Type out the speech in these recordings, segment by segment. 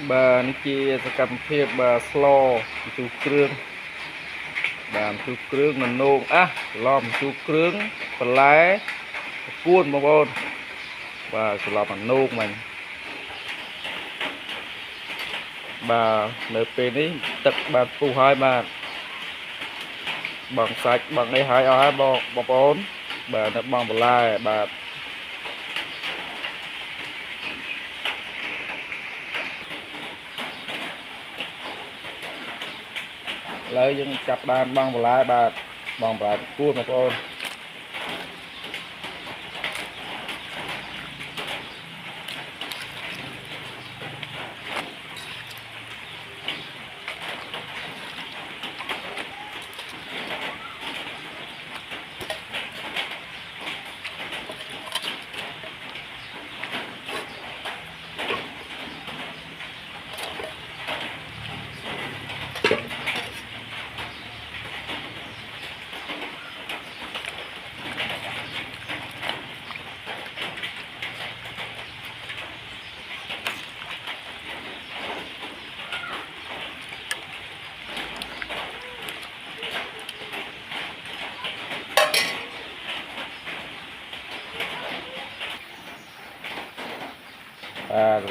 bà ní chia sẽ cầm thiệp bà slo chú krương bà chú krương mình nôn á lòm chú krương bà lái cuốn bông ôn bà sẽ lòm mình nôn mình bà nơi bên ấy tật bà phù hai bà bằng sạch bằng đây hai ở bông ôn bà nó bằng bà lai bà lấy những chặt bàn bằng bà lai bà bằng bà cuốn bông ôn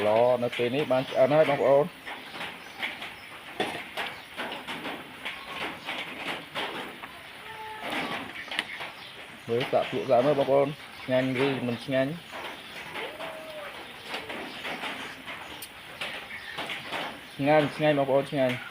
lo nó bênนี้បានឆ្អិនហើយបងប្អូនមើលសាក់ភ្លក់សាក់មើលបងប្អូនឆ្ងាញ់ឬមិនឆ្ងាញ់ឆ្ងាញ់បងប្អូនឆ្ងាញ់